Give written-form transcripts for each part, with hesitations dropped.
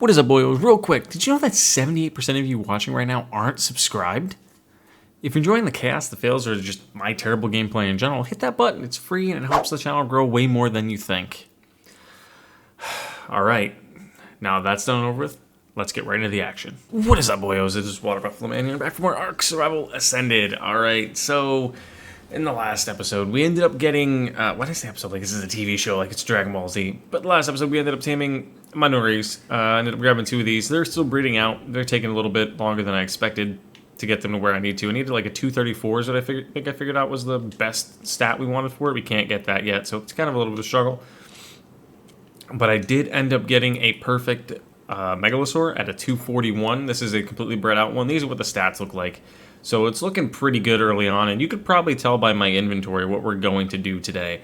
What is up, boyos? Real quick, did you know that 78% of you watching right now aren't subscribed? If you're enjoying the chaos, the fails, or just my terrible gameplay in general, hit that button. It's free and it helps the channel grow way more than you think. Alright, now that's done and over with, let's get right into the action. What is up, boyos? It is Water Buffalo Man here, back for more Ark Survival Ascended. Alright, so in the last episode, we ended up getting, why did I say episode? Like this is a TV show, like it's Dragon Ball Z. But the last episode, we ended up taming Nanohs. Ended up grabbing 2 of these. They're still breeding out. They're taking a little bit longer than I expected to get them to where I need to. I needed like a 234 is what I think I figured out was the best stat we wanted for it. We can't get that yet, so it's kind of a little bit of a struggle. But I did end up getting a perfect Megalosaur at a 241. This is a completely bred out one. These are what the stats look like. So it's looking pretty good early on, and you could probably tell by my inventory what we're going to do today.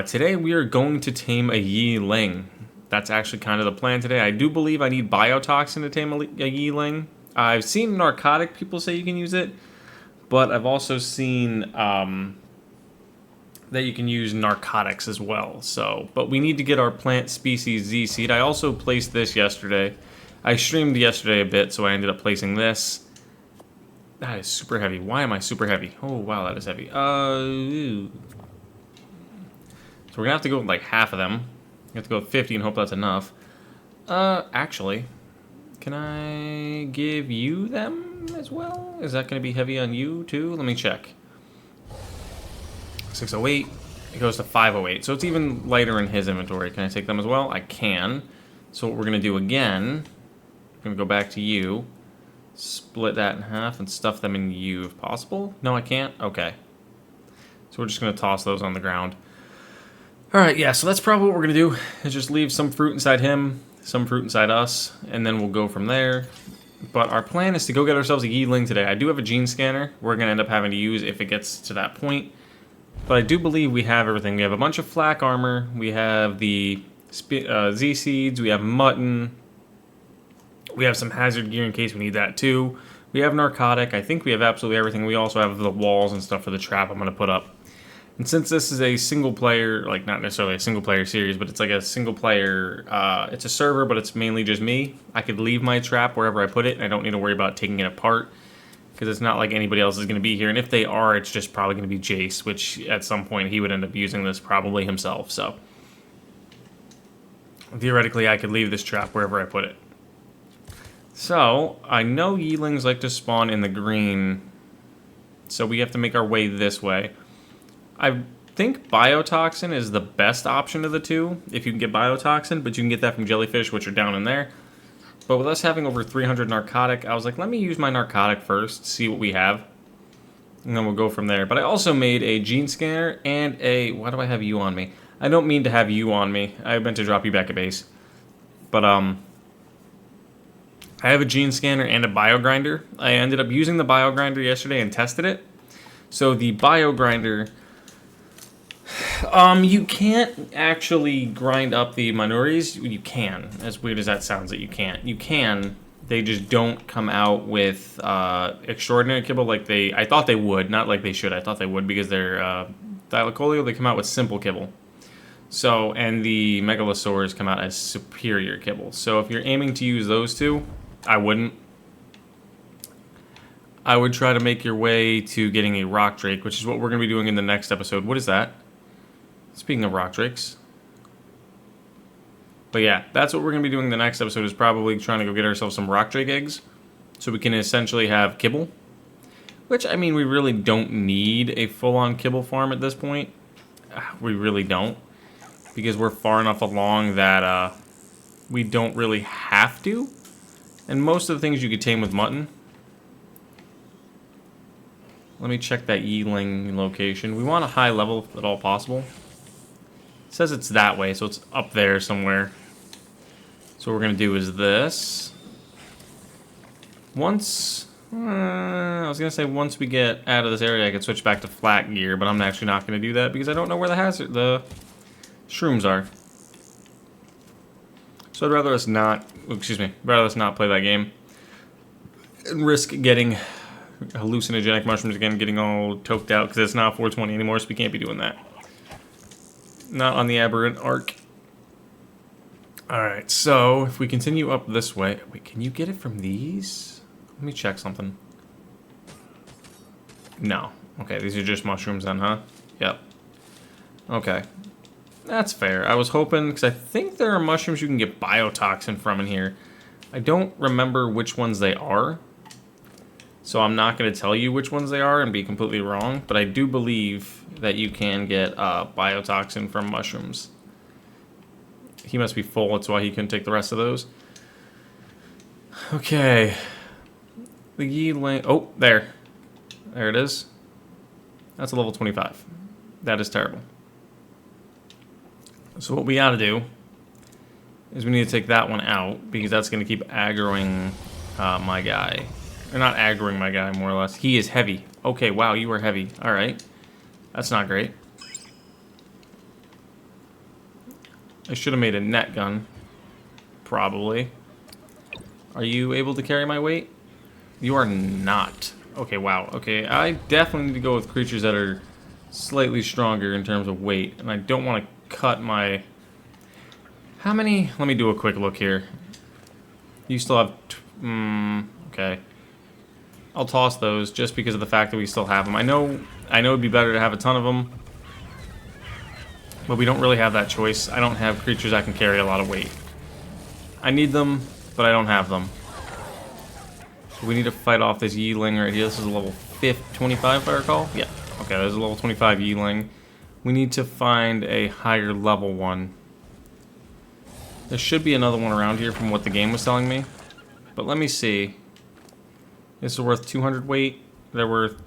Today we are going to tame a Yi Ling. That's actually kind of the plan today. I do believe I need biotoxin to tame a Yi Ling. I've seen narcotic people say you can use it, but I've also seen that you can use narcotics as well. So, but we need to get our plant species Z seed. I also placed this yesterday. I streamed yesterday a bit, so I ended up placing this. That is super heavy. Why am I super heavy? Oh, wow, that is heavy. So we're going to have to go with like half of them. We have to go with 50 and hope that's enough. Actually, can I give you them as well? Is that going to be heavy on you too? Let me check. 608. It goes to 508. So it's even lighter in his inventory. Can I take them as well? I can. So what we're going to do again, I'm going to go back to you. Split that in half and stuff them in you if possible. No, I can't? Okay. So we're just going to toss those on the ground. Alright, yeah, so that's probably what we're going to do. Is just leave some fruit inside him, some fruit inside us, and then we'll go from there. But our plan is to go get ourselves a Yi Ling today. I do have a gene scanner we're going to end up having to use if it gets to that point. But I do believe we have everything. We have a bunch of flak armor. We have the Z seeds. We have mutton. We have some hazard gear in case we need that too. We have narcotic. I think we have absolutely everything. We also have the walls and stuff for the trap I'm going to put up. And since this is a single player, like not necessarily a single player series, but it's like a single player, it's a server, but it's mainly just me. I could leave my trap wherever I put it, and I don't need to worry about taking it apart because it's not like anybody else is going to be here. And if they are, it's just probably going to be Jace, which at some point he would end up using this probably himself. So theoretically, I could leave this trap wherever I put it. So, I know Yi Lings like to spawn in the green, so we have to make our way this way. I think biotoxin is the best option of the two, if you can get biotoxin, but you can get that from jellyfish, which are down in there. But with us having over 300 narcotic, I was like, let me use my narcotic first, see what we have, and then we'll go from there. But I also made a gene scanner and a... Why do I have you on me? I don't mean to have you on me. I meant to drop you back at base. But, I have a gene scanner and a biogrinder. I ended up using the biogrinder yesterday and tested it. So the biogrinder, you can't actually grind up the Nanohs. You can, as weird as that sounds that you can't. You can, they just don't come out with extraordinary kibble like I thought they would, not like they should. I thought they would because they're Dilacolio, they come out with simple kibble. So, and the Megalosaurs come out as superior kibble. So if you're aiming to use those two, I wouldn't. I would try to make your way to getting a rock drake, which is what we're going to be doing in the next episode. What is that? Speaking of rock drakes. But yeah, that's what we're going to be doing in the next episode, is probably trying to go get ourselves some rock drake eggs, so we can essentially have kibble. Which, I mean, we really don't need a full-on kibble farm at this point. We really don't. Because we're far enough along that we don't really have to. And most of the things you could tame with mutton. Let me check that Yi Ling location. We want a high level if at all possible. It says it's that way, so it's up there somewhere. So what we're going to do is this. Once... I was going to say once we get out of this area, I could switch back to flat gear, but I'm actually not going to do that because I don't know where the shrooms are. So I'd rather us not, rather us not play that game and risk getting hallucinogenic mushrooms again, getting all toked out, because it's not 420 anymore, so we can't be doing that. Not on the Aberrant Ark. Alright, so if we continue up this way... Wait, can you get it from these? Let me check something. No. Okay, these are just mushrooms then, huh? Yep. Okay. That's fair. I was hoping, because I think there are mushrooms you can get biotoxin from in here. I don't remember which ones they are. So I'm not going to tell you which ones they are and be completely wrong. But I do believe that you can get biotoxin from mushrooms. He must be full, that's why he couldn't take the rest of those. Okay. The Yi Ling... Oh, there. There it is. That's a level 25. That is terrible. So what we gotta do is we need to take that one out, because that's going to keep aggroing my guy. Or not aggroing my guy, more or less. He is heavy. Okay, wow, you are heavy. Alright. That's not great. I should have made a net gun. Probably. Are you able to carry my weight? You are not. Okay, wow. Okay, I definitely need to go with creatures that are slightly stronger in terms of weight. And I don't want to cut my... How many? Let me do a quick look here. You still have... okay. I'll toss those just because of the fact that we still have them. I know it'd be better to have a ton of them. But we don't really have that choice. I don't have creatures that can carry a lot of weight. I need them, but I don't have them. So we need to fight off this Yi Ling right here. This is a level 25, if I recall. Yeah. Okay, there's a level 25 Yi Ling. We need to find a higher level one. There should be another one around here from what the game was telling me. But let me see. This is worth 200 weight. They're worth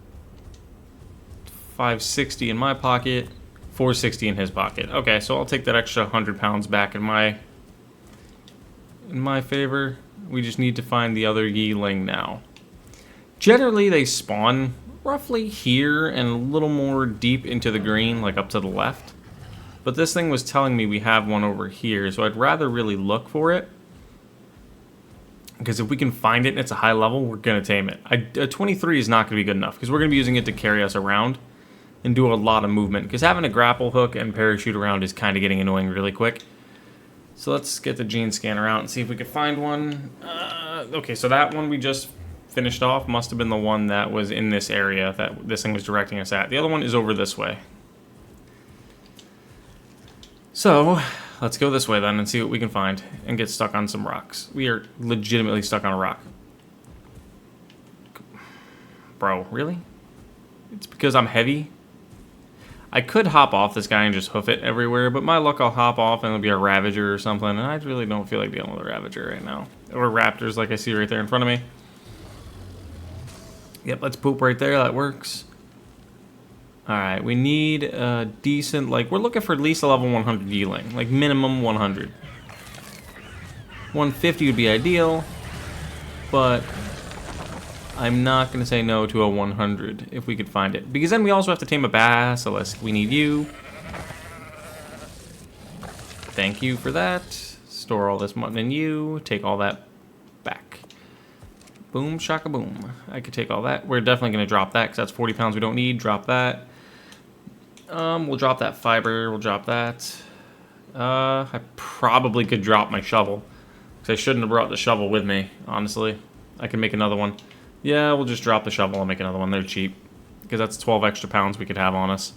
560 in my pocket. 460 in his pocket. Okay, so I'll take that extra 100 pounds back in my favor. We just need to find the other Yi Ling now. Generally, they spawn roughly here and a little more deep into the green, like up to the left. But this thing was telling me we have one over here, so I'd rather really look for it. Because if we can find it and it's a high level, we're going to tame it. A 23 is not going to be good enough, because we're going to be using it to carry us around and do a lot of movement, because having a grapple hook and parachute around is kind of getting annoying really quick. So let's get the gene scanner out and see if we can find one. Okay, so that one we just finished off must have been the one that was in this area that this thing was directing us at. The other one is over this way. So let's go this way then and see what we can find and get stuck on some rocks. We are legitimately stuck on a rock. Bro, really? It's because I'm heavy? I could hop off this guy and just hoof it everywhere, but my luck I'll hop off and it'll be a Ravager or something, and I really don't feel like dealing with a Ravager right now. Or Raptors like I see right there in front of me. Yep, let's poop right there, that works. Alright, we need a decent, like, we're looking for at least a level 100 Yi Ling, like minimum 100. 150 would be ideal, but I'm not going to say no to a 100 if we could find it. Because then we also have to tame a basilisk. We need you. Thank you for that. Store all this mutton in you. Take all that back. Boom, shaka boom. I could take all that. We're definitely going to drop that because that's 40 pounds we don't need. Drop that. We'll drop that fiber. We'll drop that. I probably could drop my shovel. Because I shouldn't have brought the shovel with me, honestly. I can make another one. Yeah, we'll just drop the shovel and make another one. They're cheap. Because that's 12 extra pounds we could have on us.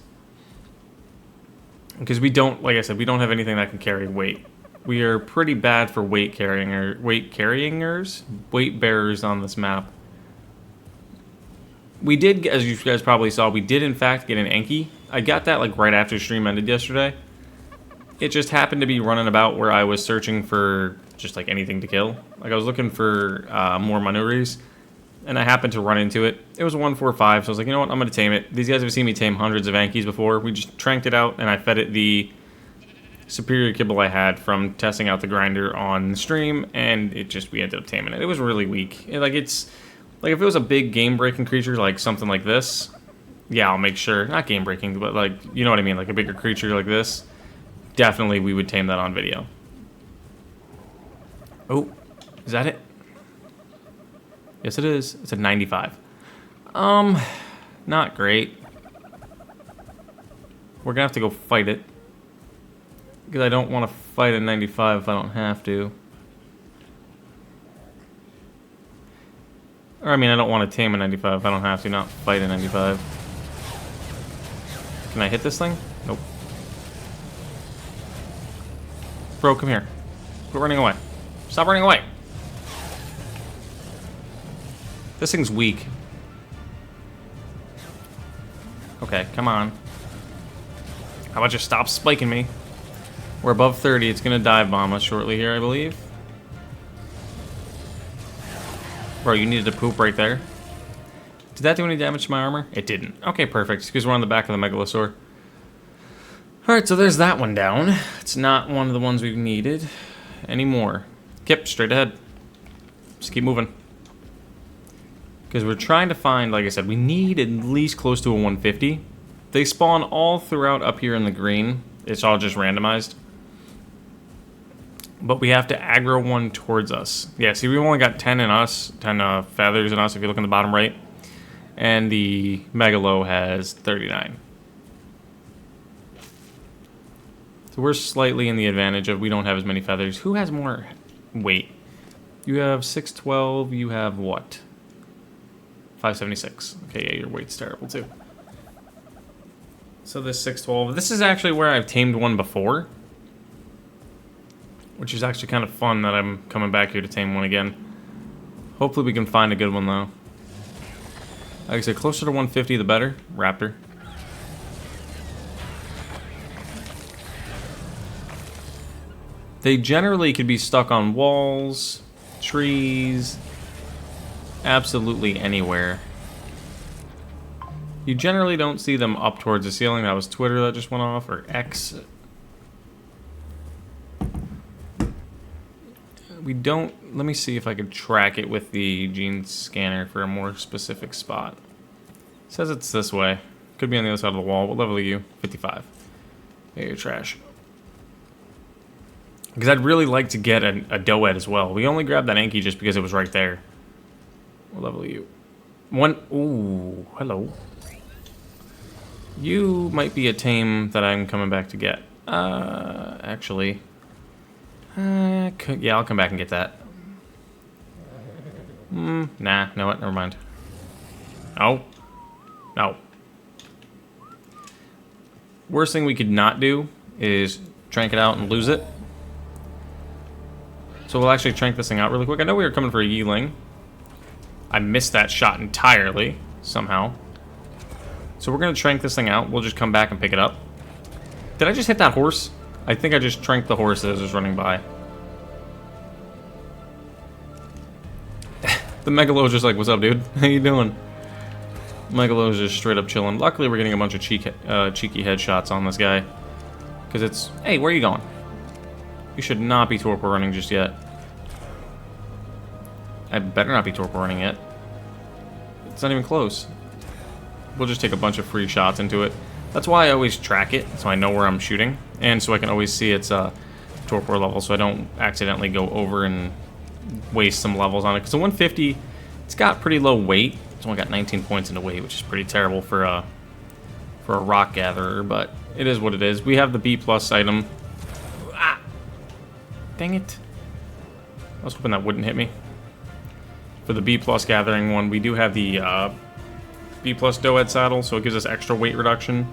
Because we don't, like I said, we don't have anything that can carry weight. We are pretty bad for weight carryingers, weight bearers on this map. We did, as you guys probably saw, we did in fact get an Enki. I got that like right after stream ended yesterday. It just happened to be running about where I was searching for just like anything to kill. Like I was looking for more Manuris. And I happened to run into it. It was a 145, so I was like, you know what, I'm going to tame it. These guys have seen me tame hundreds of Ankis before. We just tranked it out, and I fed it the superior kibble I had from testing out the grinder on the stream, and we ended up taming it. It was really weak. If it was a big game-breaking creature, like something like this, yeah, I'll make sure. Not game-breaking, but like, you know what I mean, like a bigger creature like this, definitely we would tame that on video. Oh, is that it? Yes, it is. It's a 95. Not great. We're gonna have to go fight it. Because I don't want to fight a 95 if I don't have to. Or, I mean, I don't want to tame a 95 if I don't have to, not fight a 95. Can I hit this thing? Nope. Bro, come here. Quit running away. Stop running away. This thing's weak. Okay, come on. How about you stop spiking me? We're above 30. It's going to dive bomb us shortly here, I believe. Bro, you needed to poop right there. Did that do any damage to my armor? It didn't. Okay, perfect. Because we're on the back of the Megalosaur. Alright, so there's that one down. It's not one of the ones we've needed anymore. Kip, straight ahead. Just keep moving. Because we're trying to find, like I said, we need at least close to a 150. They spawn all throughout up here in the green. It's all just randomized. But we have to aggro one towards us. Yeah, see, we've only got 10 in us, 10 feathers in us, if you look in the bottom right. And the Megalo has 39. So we're slightly in the advantage of we don't have as many feathers. Who has more weight? You have 612, you have what? 576. Okay, yeah, your weight's terrible too. So this 612, this is actually where I've tamed one before. Which is actually kind of fun that I'm coming back here to tame one again. Hopefully we can find a good one though. Like I said, closer to 150 the better. Raptor. They generally could be stuck on walls, trees, absolutely anywhere. You generally don't see them up towards the ceiling. That was Twitter that just went off, or X. We don't... Let me see if I could track it with the gene scanner for a more specific spot. It says it's this way. Could be on the other side of the wall. What level are you? 55. Yeah, you're trash. Because I'd really like to get a Doed as well. We only grabbed that Anki just because it was right there. What level are you? 1. Ooh, hello. You might be a tame that I'm coming back to get. Actually... yeah, I'll come back and get that. Nah, know what? Never mind. No. No. Worst thing we could not do is trank it out and lose it. So we'll actually trank this thing out really quick. I know we were coming for a Yi Ling. I missed that shot entirely, somehow. So we're going to trank this thing out. We'll just come back and pick it up. Did I just hit that horse? I think I just tranked the horse that was running by. The Megalo's just like, what's up, dude? How you doing? Megalo's just straight up chilling. Luckily, we're getting a bunch of cheeky headshots on this guy. Because it's... Hey, where are you going? You should not be torpor running just yet. I better not be torpor running yet. It's not even close. We'll just take a bunch of free shots into it. That's why I always track it, so I know where I'm shooting. And so I can always see its torpor level, so I don't accidentally go over and waste some levels on it. Because the 150, it's got pretty low weight. It's only got 19 points into weight, which is pretty terrible for a rock gatherer, but it is what it is. We have the B+ item. Ah! Dang it. I was hoping that wouldn't hit me. For the B+ gathering one, we do have the B+ Doed saddle, so it gives us extra weight reduction.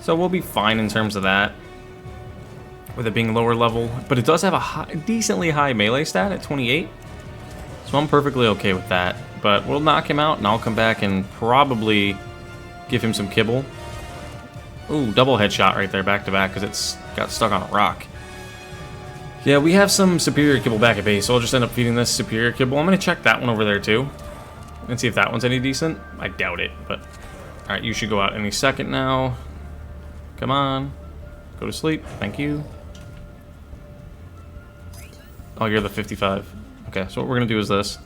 So we'll be fine in terms of that, with it being lower level. But it does have a decently high melee stat at 28, so I'm perfectly okay with that. But we'll knock him out, and I'll come back and probably give him some kibble. Ooh, double headshot right there, back to back, because it's got stuck on a rock. Yeah, we have some superior kibble back at base, so I'll just end up feeding this superior kibble. I'm going to check that one over there, too, and see if that one's any decent. I doubt it, but... Alright, you should go out any second now. Come on. Go to sleep. Thank you. Oh, you're the 55. Okay, so what we're going to do is this.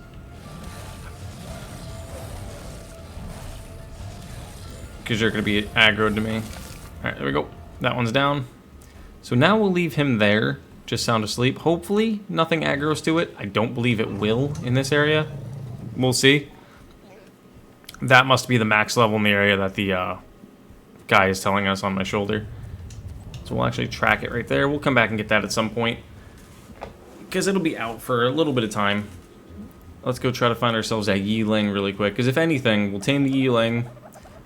Because you're going to be aggroed to me. Alright, there we go. That one's down. So now we'll leave him there. Just sound asleep. Hopefully, nothing aggroes to it. I don't believe it will in this area. We'll see. That must be the max level in the area that the guy is telling us on my shoulder. So So we'll actually track it right there. We'll come back and get that at some point, because it'll be out for a little bit of time. Let's go try to find ourselves that Yi Ling really quick, because if anything, we'll tame the Yi Ling,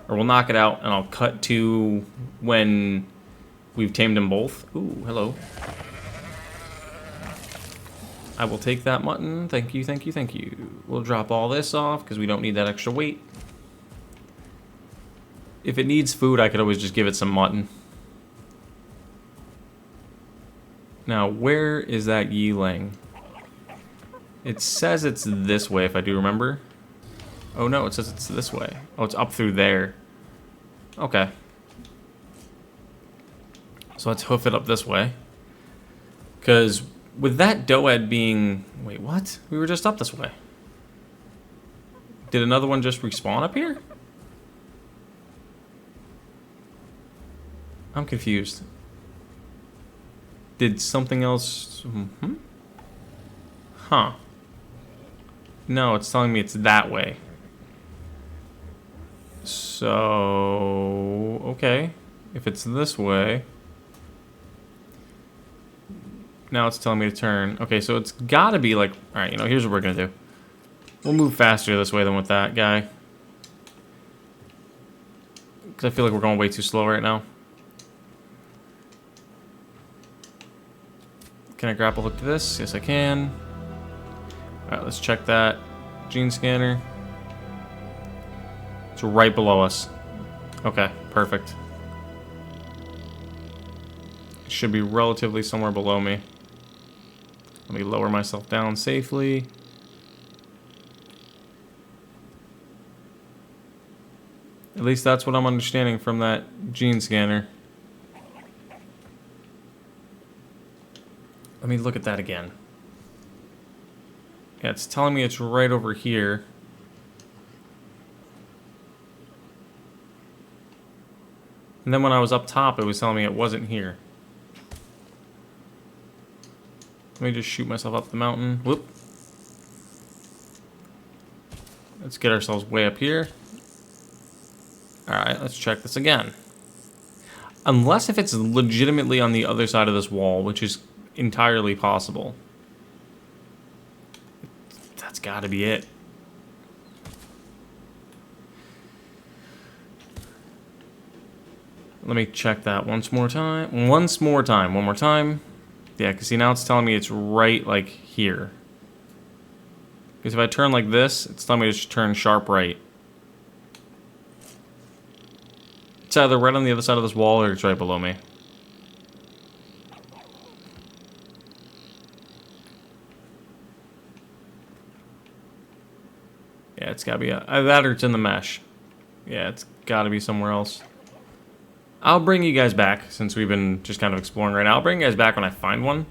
or we'll knock it out, and I'll cut to when we've tamed them both. Ooh, hello. I will take that mutton. Thank you, thank you, thank you. We'll drop all this off, because we don't need that extra weight. If it needs food, I could always just give it some mutton. Now, where is that Yi Ling? It says it's this way, if I do remember. Oh no, it says it's this way. Oh, it's up through there. Okay. So let's hoof it up this way. Because with that Doed being... Wait, what? We were just up this way. Did another one just respawn up here? I'm confused. Did something else... Huh. No, it's telling me it's that way. So... Okay. If it's this way... Now it's telling me to turn. Okay, so it's gotta be like... Alright, you know, here's what we're gonna do. We'll move faster this way than with that guy. Because I feel like we're going way too slow right now. Can I grapple hook to this? Yes, I can. Alright, let's check that gene scanner. It's right below us. Okay, perfect. It should be relatively somewhere below me. Let me lower myself down safely. At least that's what I'm understanding from that gene scanner. Let me look at that again. Yeah, it's telling me it's right over here. And then when I was up top, it was telling me it wasn't here. Let me just shoot myself up the mountain. Whoop. Let's get ourselves way up here. Alright, let's check this again. Unless if it's legitimately on the other side of this wall, which is entirely possible. That's gotta be it. Let me check that once more time. One more time. Yeah, because see, now it's telling me it's right, like, here. Because if I turn like this, it's telling me to just turn sharp right. It's either right on the other side of this wall or it's right below me. Yeah, it's gotta be that or it's in the mesh. Yeah, it's gotta be somewhere else. I'll bring you guys back, since we've been just kind of exploring right now. I'll bring you guys back when I find one.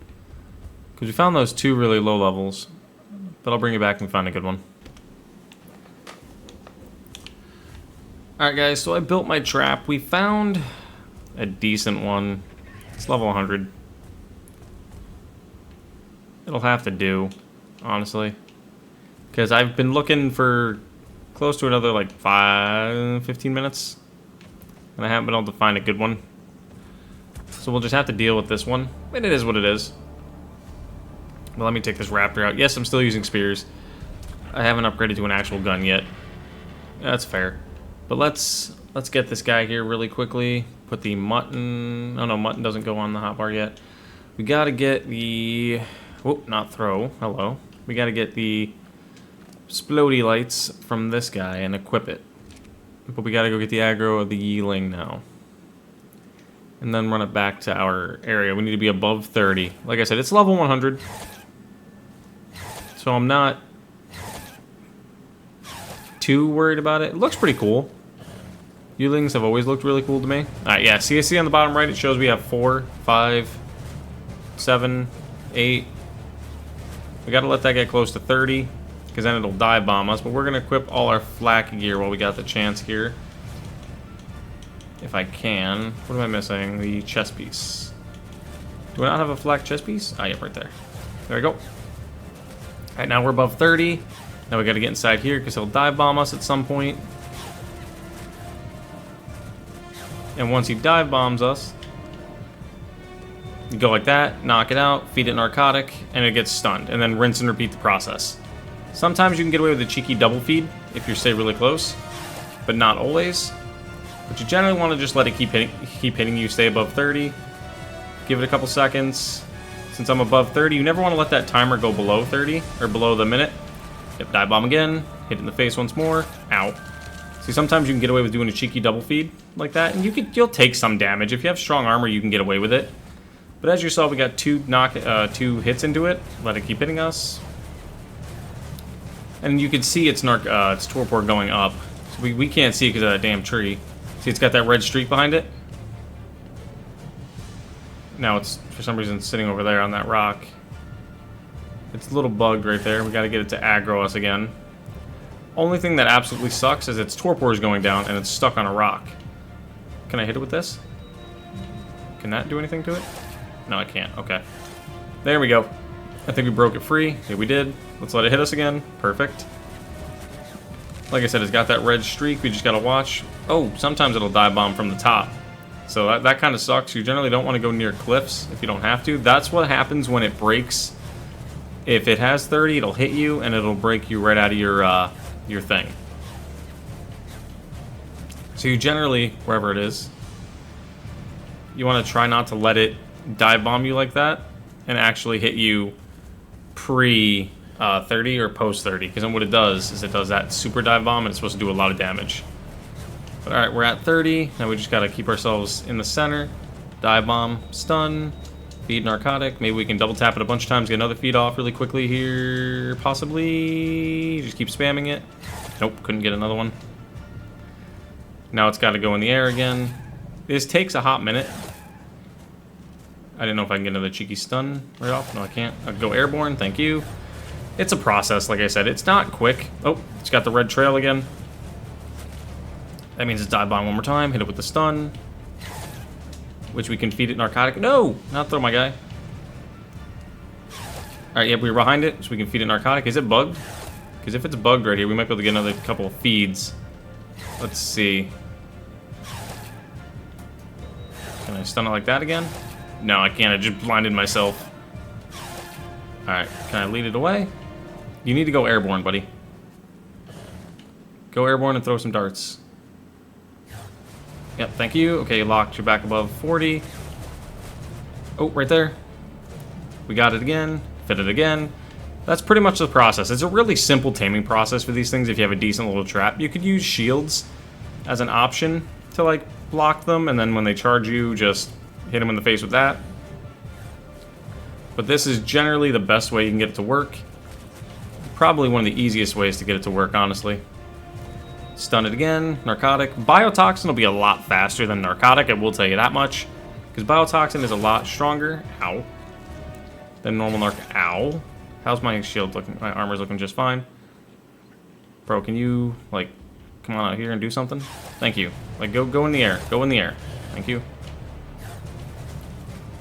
Because we found those two really low levels. But I'll bring you back when we find a good one. Alright guys, so I built my trap. We found a decent one. It's level 100. It'll have to do, honestly. Because I've been looking for close to another like 15 minutes. And I haven't been able to find a good one. So we'll just have to deal with this one. And it is what it is. But let me take this raptor out. Yes, I'm still using spears. I haven't upgraded to an actual gun yet. That's fair. But let's get this guy here really quickly. Put the mutton... Oh no, mutton doesn't go on the hotbar yet. We gotta get the... Whoop, not throw. Hello. We gotta get the splody lights from this guy and equip it. But we gotta go get the aggro of the Yi Ling now. And then run it back to our area. We need to be above 30. Like I said, it's level 100. So I'm not too worried about it. It looks pretty cool. Yi Lings have always looked really cool to me. Alright, yeah, see on the bottom right, it shows we have 4, 5, 7, 8. We gotta let that get close to 30. Because then it'll dive bomb us. But we're going to equip all our flak gear while we got the chance here. If I can. What am I missing? The chest piece. Do I not have a flak chest piece? Ah, yep, right there. There we go. Alright, now we're above 30. Now we got to get inside here because he'll dive bomb us at some point. And once he dive bombs us, You go like that, knock it out, feed it narcotic, and it gets stunned, and then rinse and repeat the process. Sometimes you can get away with a cheeky double feed if you stay really close, but not always. But you generally want to just let it keep hitting you, stay above 30. Give it a couple seconds. Since I'm above 30, you never want to let that timer go below 30, or below the minute. Yep, dive bomb again, hit it in the face once more, ow. See, sometimes you can get away with doing a cheeky double feed like that, and you'll take some damage. If you have strong armor, you can get away with it. But as you saw, we got two hits into it. Let it keep hitting us. And you can see its torpor going up. So we can't see it because of that damn tree. See, it's got that red streak behind it. Now it's, for some reason, sitting over there on that rock. It's a little bugged right there. We got to get it to aggro us again. Only thing that absolutely sucks is its torpor is going down and it's stuck on a rock. Can I hit it with this? Can that do anything to it? No, I can't. Okay. There we go. I think we broke it free. Yeah, we did. Let's let it hit us again. Perfect. Like I said, it's got that red streak. We just gotta watch. Oh, sometimes it'll dive bomb from the top. So that kind of sucks. You generally don't want to go near cliffs if you don't have to. That's what happens when it breaks. If it has 30, it'll hit you and it'll break you right out of your thing. So you generally, wherever it is, you want to try not to let it dive bomb you like that and actually hit you pre 30 or post 30, because then what it does is it does that super dive bomb and it's supposed to do a lot of damage. But alright, we're at 30, now we just gotta keep ourselves in the center. Dive bomb, stun, feed narcotic, maybe we can double tap it a bunch of times, get another feed off really quickly here, possibly. Just keep spamming it. Nope, couldn't get another one. Now it's gotta go in the air again. This takes a hot minute. I didn't know if I can get another cheeky stun right off. No, I can't. I'll go airborne, thank you. It's a process, like I said. It's not quick. Oh, it's got the red trail again. That means it's dive bomb one more time. Hit it with the stun, which we can feed it narcotic. No, not throw my guy. All right, yep, we're behind it, so we can feed it narcotic. Is it bugged? Because if it's bugged right here, we might be able to get another couple of feeds. Let's see. Can I stun it like that again? No, I can't. I just blinded myself. Alright, can I lead it away? You need to go airborne, buddy. Go airborne and throw some darts. Yep, thank you. Okay, you locked. You're back above 40. Oh, right there. We got it again. Fit it again. That's pretty much the process. It's a really simple taming process for these things if you have a decent little trap. You could use shields as an option to, like, block them, and then when they charge you, just hit them in the face with that. But this is generally the best way you can get it to work. Probably one of the easiest ways to get it to work, honestly. Stun it again. Narcotic. Biotoxin will be a lot faster than narcotic, I will tell you that much. Because biotoxin is a lot stronger. Ow. Than normal narc. Ow. How's my shield looking? My armor's looking just fine. Bro, can you, like, come on out here and do something? Thank you. Like, go in the air. Go in the air. Thank you.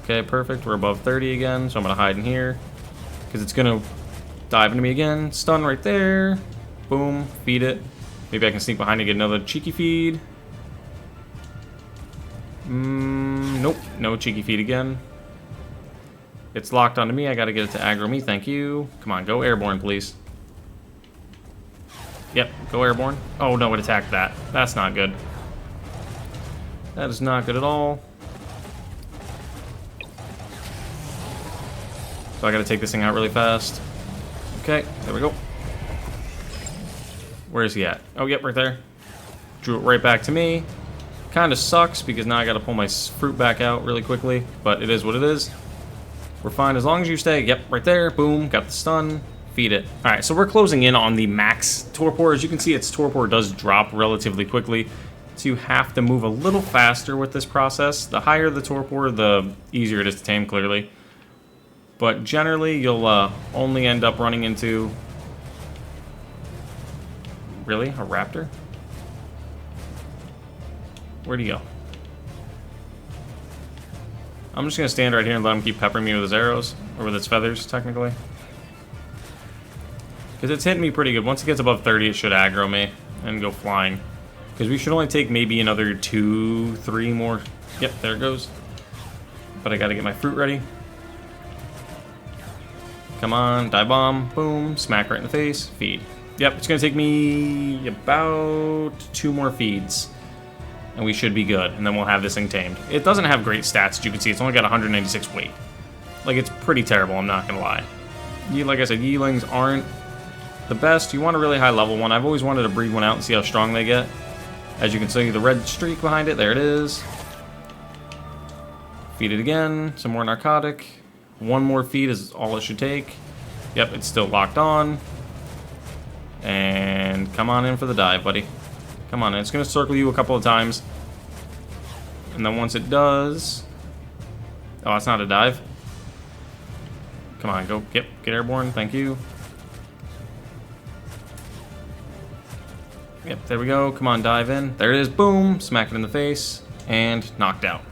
Okay, perfect. We're above 30 again, so I'm going to hide in here. Because it's going to dive into me again. Stun right there. Boom. Feed it. Maybe I can sneak behind and get another cheeky feed. Nope. No cheeky feed again. It's locked onto me. I got to get it to aggro me. Thank you. Come on, go airborne, please. Yep, go airborne. Oh, no, it attacked that. That's not good. That is not good at all. So I gotta take this thing out really fast. Okay, there we go. Where is he at? Oh, yep, right there. Drew it right back to me. Kinda sucks because now I gotta pull my fruit back out really quickly, but it is what it is. We're fine as long as you stay. Yep, right there. Boom, got the stun. Feed it. Alright, so we're closing in on the max torpor. As you can see, its torpor does drop relatively quickly. So you have to move a little faster with this process. The higher the torpor, the easier it is to tame, clearly. But generally, you'll only end up running into... Really? A raptor? Where'd he go? I'm just going to stand right here and let him keep peppering me with his arrows. Or with its feathers, technically. Because it's hitting me pretty good. Once it gets above 30, it should aggro me and go flying. Because we should only take maybe another 2, 3 more... Yep, there it goes. but I gotta get my fruit ready. Come on, dive bomb, boom, smack right in the face, feed. Yep, it's gonna take me about 2 more feeds, and we should be good, and then we'll have this thing tamed. It doesn't have great stats, as you can see. It's only got 196 weight. Like, it's pretty terrible, I'm not gonna lie. Like I said, Yilings aren't the best. You want a really high level one. I've always wanted to breed one out and see how strong they get. As you can see, the red streak behind it, there it is. Feed it again, some more narcotic. 1 more feed is all it should take. Yep, it's still locked on. And come on in for the dive, buddy. Come on in. It's going to circle you a couple of times. And then once it does... Oh, it's not a dive. Come on, go. Yep, get airborne. Thank you. Yep, there we go. Come on, dive in. There it is. Boom. Smack it in the face. And knocked out.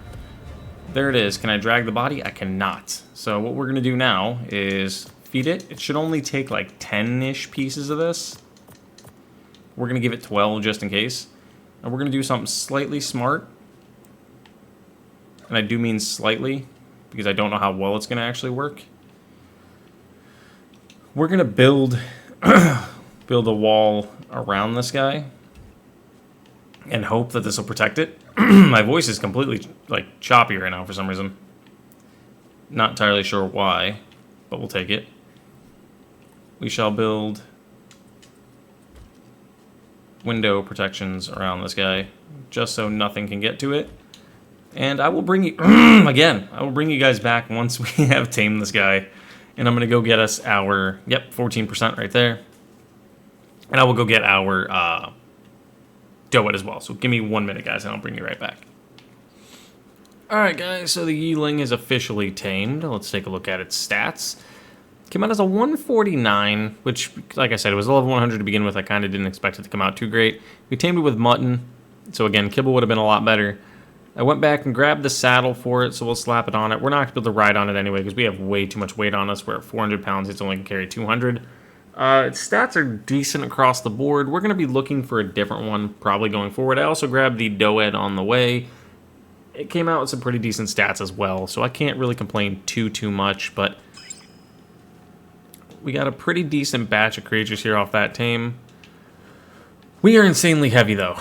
There it is. Can I drag the body? I cannot. So what we're going to do now is feed it. It should only take like 10-ish pieces of this. We're going to give it 12 just in case. And we're going to do something slightly smart. And I do mean slightly, because I don't know how well it's going to actually work. We're going to build build a wall around this guy and hope that this will protect it. My voice is completely like choppy right now for some reason. Not entirely sure why, but we'll take it. We shall build window protections around this guy just so nothing can get to it. And I will bring you again, I will bring you guys back once we have tamed this guy. And I'm going to go get us our, yep, 14% right there. And I will go get our Doet as well. So give me 1 minute, guys, and I'll bring you right back. Alright, guys, so the Yi Ling is officially tamed. Let's take a look at its stats. Came out as a 149, which, like I said, it was a level 100 to begin with. I kind of didn't expect it to come out too great. We tamed it with mutton, so again, kibble would have been a lot better. I went back and grabbed the saddle for it, so we'll slap it on it. We're not going to be able to ride on it anyway, because we have way too much weight on us. We're at 400 pounds, it's only can carry 200. Its stats are decent across the board. We're going to be looking for a different one, probably going forward. I also grabbed the Doet on the way. It came out with some pretty decent stats as well, so I can't really complain too much, but we got a pretty decent batch of creatures here off that tame. We are insanely heavy, though,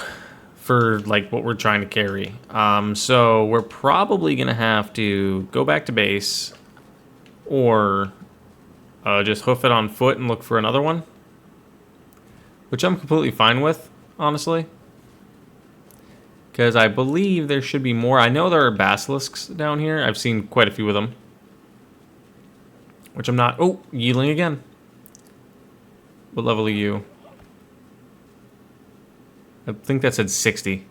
for like what we're trying to carry. So we're probably going to have to go back to base or just hoof it on foot and look for another one, which I'm completely fine with, honestly. Because I believe there should be more. I know there are basilisks down here. I've seen quite a few of them. Which I'm not... Oh, Yi Ling again. What level are you? I think that said 60.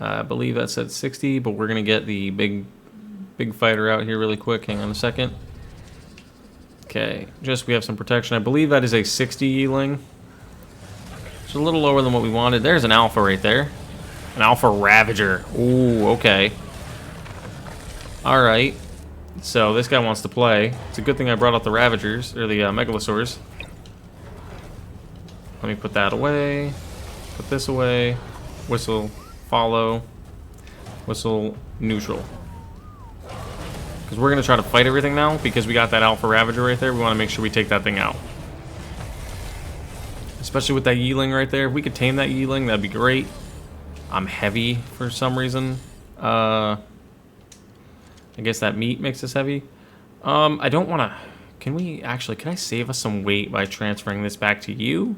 I believe that said 60, but we're going to get the big fighter out here really quick. Hang on a second. Okay, just we have some protection. I believe that is a 60 Yi Ling. It's a little lower than what we wanted. There's an alpha right there. An alpha Ravager. Ooh, okay. Alright. So this guy wants to play. It's a good thing I brought out the Ravagers, or the Megalosaurs. Let me put that away. Put this away. Whistle, follow. Whistle, neutral. Because we're going to try to fight everything now, because we got that Alpha Ravager right there. We want to make sure we take that thing out. Especially with that Yi Ling right there. If we could tame that Yi Ling, that'd be great. I'm heavy for some reason. I guess that meat makes us heavy. I don't want to... Can I save us some weight by transferring this back to you?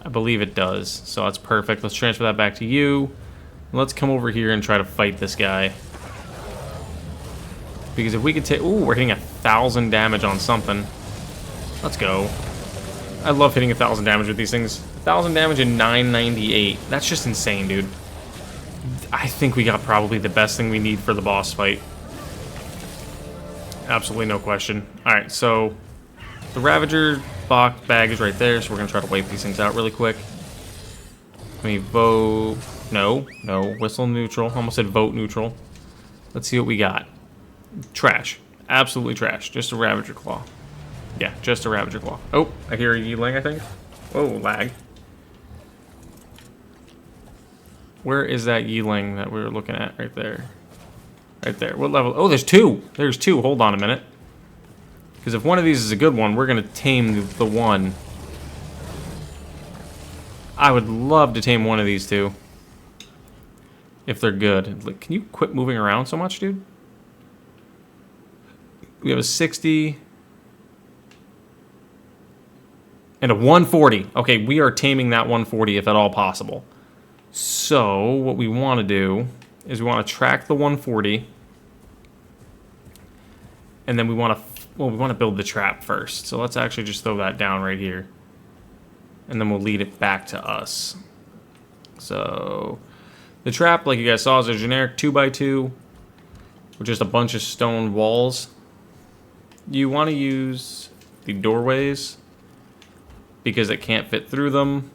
I believe it does. So that's perfect. Let's transfer that back to you. Let's come over here and try to fight this guy. Because if we could take... Ooh, we're hitting 1,000 damage on something. Let's go. I love hitting 1,000 damage with these things. 1,000 damage and 998. That's just insane, dude. I think we got probably the best thing we need for the boss fight. Absolutely no question. Alright, so the Ravager box bag is right there, so we're going to try to wipe these things out really quick. Let me vote... No. Whistle neutral. Almost said vote neutral. Let's see what we got. Trash. Absolutely trash. Just a Ravager Claw. Yeah, just a Ravager Claw. Oh, I hear a Yi Ling, I think. Oh, lag. Where is that Yi Ling that we were looking at right there? Right there. What level? Oh, there's two. There's two. Hold on a minute. Because if one of these is a good one, we're going to tame the one. I would love to tame one of these two. If they're good. Like, can you quit moving around so much, dude? We have a 60. And a 140. Okay, we are taming that 140 if at all possible. So, what we want to do is we want to track the 140. And then we want to build the trap first. So let's actually just throw that down right here. And then we'll lead it back to us. So, the trap, like you guys saw, is a generic 2x2 with just a bunch of stone walls. You want to use the doorways because it can't fit through them.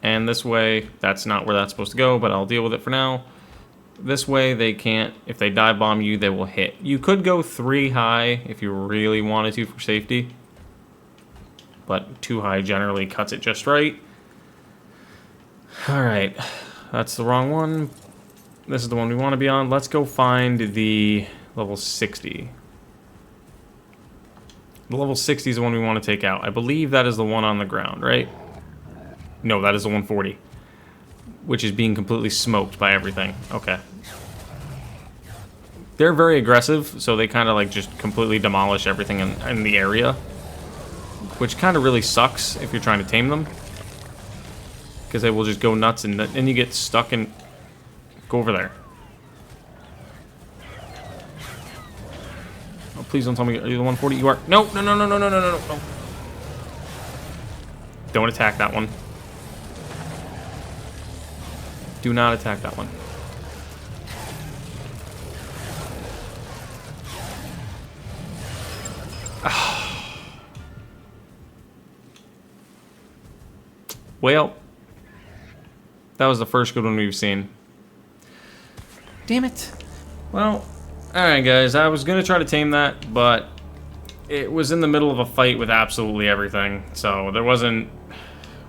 And this way, that's not where that's supposed to go, but I'll deal with it for now. This way, they can't, if they dive bomb you, they will hit. You could go 3 high if you really wanted to for safety. But 2 high generally cuts it just right. Alright, that's the wrong one. This is the one we want to be on. Let's go find the level 60. The level 60 is the one we want to take out. I believe that is the one on the ground, right? No, that is the 140. Which is being completely smoked by everything. Okay. They're very aggressive, so they kind of like just completely demolish everything in the area. Which kind of really sucks if you're trying to tame them. Because they will just go nuts and then you get stuck and go over there. Oh, please don't tell me, are you the 140? You are. No, no, no, no, no, no, no, no, no. Don't attack that one. Do not attack that one. Well, that was the first good one we've seen. Damn it. Well, alright guys, I was going to try to tame that, but it was in the middle of a fight with absolutely everything, so there wasn't...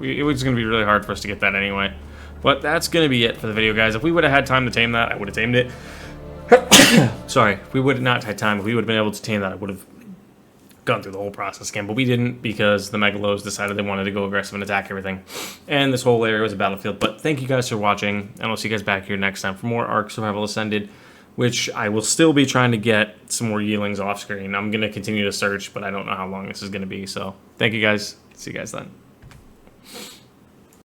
It was going to be really hard for us to get that anyway. But that's going to be it for the video, guys. If we would have had time to tame that, I would have tamed it. Sorry, if we would have not had time, if we would have been able to tame that, I would have gone through the whole process again. But we didn't because the Megalos decided they wanted to go aggressive and attack everything. And this whole area was a battlefield. But thank you guys for watching, and I'll see you guys back here next time for more Ark Survival Ascended, which I will still be trying to get some more Yi Lings off screen. I'm going to continue to search, but I don't know how long this is going to be. So thank you guys. See you guys then.